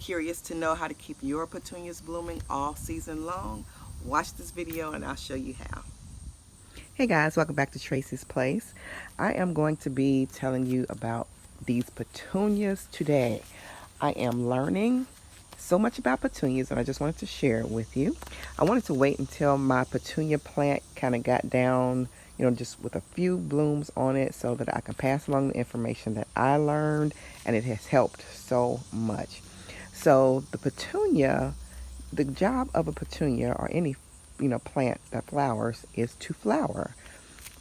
Curious to know how to keep your petunias blooming all season long? Watch this video and I'll show you how. Hey guys, welcome back to Tracie's Place. I am going to be telling you about these petunias today. I am learning so much about petunias and I just wanted to share it with you. I wanted to wait until my petunia plant kind of got down, just with a few blooms on it so that I can pass along the information that I learned, and it has helped so much. So the petunia, the job of a petunia or any plant that flowers is to flower.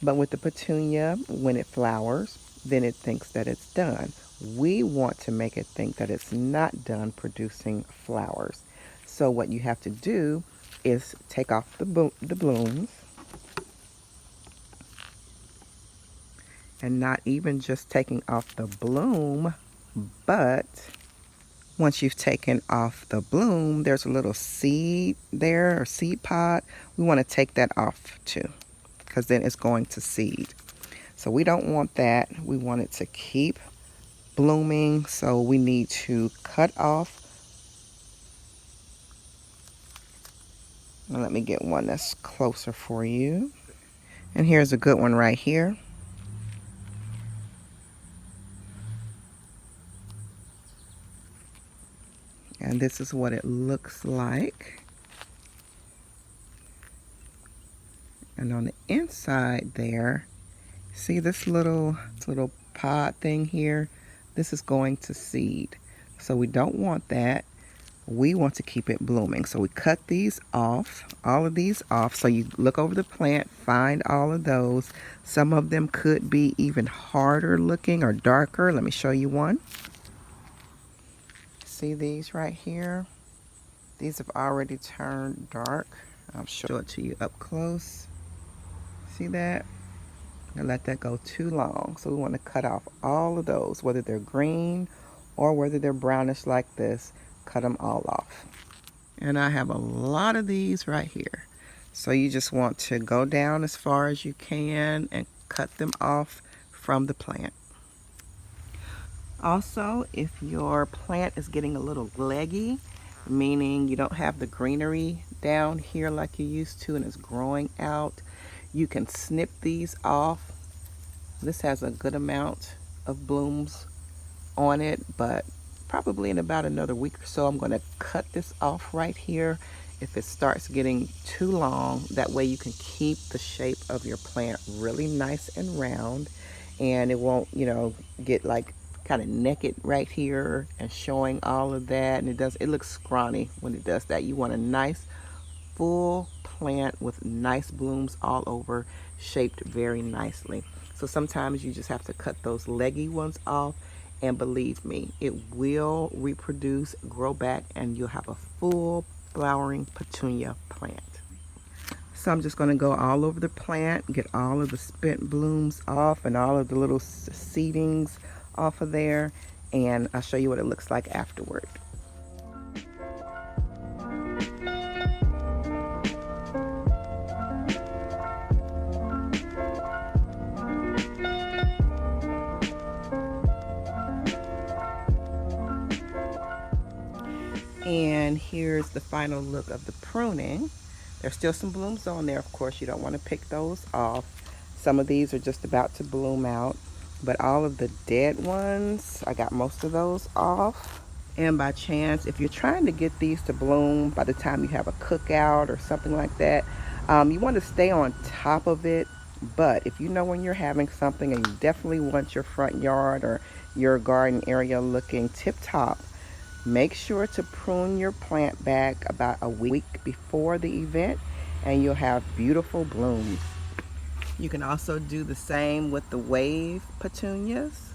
But with the petunia, when it flowers, then it thinks that it's done. We want to make it think that it's not done producing flowers. So what you have to do is take off the blooms, and not even just taking off the bloom, but once you've taken off the bloom, there's a little seed there, or seed pod. We want to take that off too, because then it's going to seed. So we don't want that. We want it to keep blooming. So we need to cut off. Now let me get one that's closer for you. And here's a good one right here. And this is what it looks like. And on the inside there, see this little pod thing here? This is going to seed. So we don't want that. We want to keep it blooming. So we cut these off, all of these off. So you look over the plant, find all of those. Some of them could be even harder looking or darker. Let me show you one. See these right here? These have already turned dark. I'll show it to you up close. See that? And let that go too long. So we want to cut off all of those, whether they're green or whether they're brownish like this. Cut them all off. And I have a lot of these right here. So you just want to go down as far as you can and cut them off from the plant. Also, if your plant is getting a little leggy, meaning you don't have the greenery down here like you used to and it's growing out, you can snip these off. This has a good amount of blooms on it, but probably in about another week or so, I'm going to cut this off right here if it starts getting too long. That way you can keep the shape of your plant really nice and round, and it won't, get like kind of naked right here and showing all of that. And it looks scrawny when it does that. You want a nice full plant with nice blooms all over, shaped very nicely. So sometimes you just have to cut those leggy ones off, and believe me, it will reproduce, grow back, and you'll have a full flowering petunia plant. So I'm just going to go all over the plant, get all of the spent blooms off and all of the little seedings off of there, and I'll show you what it looks like afterward. And here's the final look of the pruning. There's still some blooms on there. Of course, you don't want to pick those off. Some of these are just about to bloom out, but all of the dead ones, I got most of those off. And by chance, if you're trying to get these to bloom by the time you have a cookout or something like that, you want to stay on top of it. But if you know when you're having something and you definitely want your front yard or your garden area looking tip-top, make sure to prune your plant back about a week before the event, and you'll have beautiful blooms. You can also do the same with the wave petunias.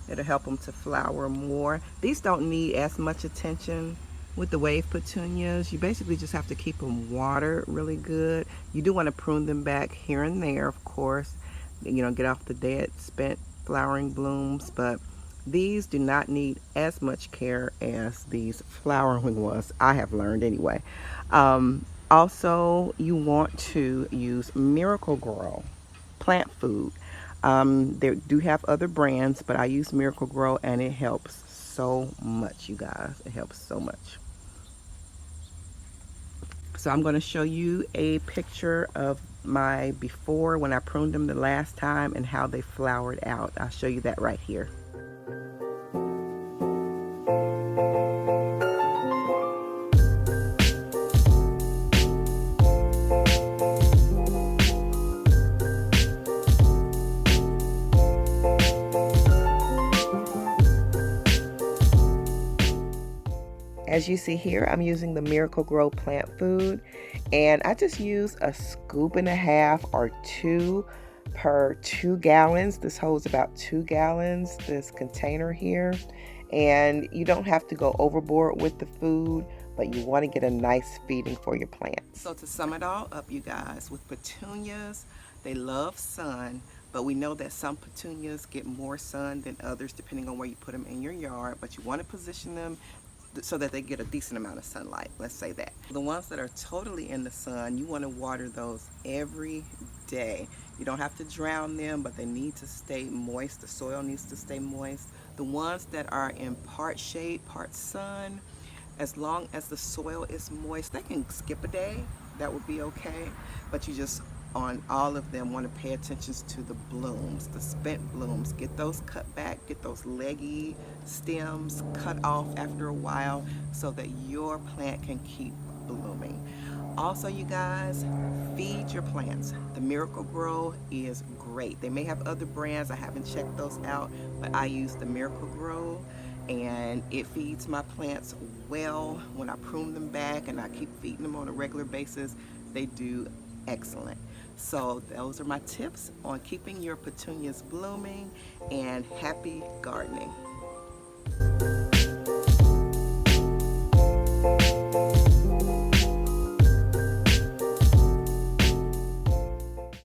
It'll help them to flower more. These don't need as much attention. With the wave petunias, you basically just have to keep them watered really good. You do want to prune them back here and there, of course, get off the dead, spent flowering blooms, but these do not need as much care as these flowering ones, I have learned anyway. Also, you want to use Miracle-Gro plant food. They do have other brands, but I use Miracle-Gro and it helps so much, you guys. It helps so much. So I'm going to show you a picture of my before when I pruned them the last time and how they flowered out. I'll show you that right here. As you see here, I'm using the Miracle-Gro plant food, and I just use a scoop and a half or 2 per 2 gallons. This holds about 2 gallons, this container here. And you don't have to go overboard with the food, but you want to get a nice feeding for your plants. So to sum it all up, you guys, with petunias, they love sun, but we know that some petunias get more sun than others depending on where you put them in your yard, but you want to position them so that they get a decent amount of sunlight, let's say that. The ones that are totally in the sun, you want to water those every day. You don't have to drown them, but they need to stay moist. The soil needs to stay moist. The ones that are in part shade, part sun, as long as the soil is moist, they can skip a day. That would be okay. But you just, on all of them, want to pay attention to the blooms, the spent blooms. Get those cut back, get those leggy stems cut off after a while so that your plant can keep blooming. Also, you guys, feed your plants. The Miracle-Gro is great. They may have other brands, I haven't checked those out, but I use the Miracle-Gro and it feeds my plants well. When I prune them back and I keep feeding them on a regular basis, they do excellent. So those are my tips on keeping your petunias blooming, and happy gardening.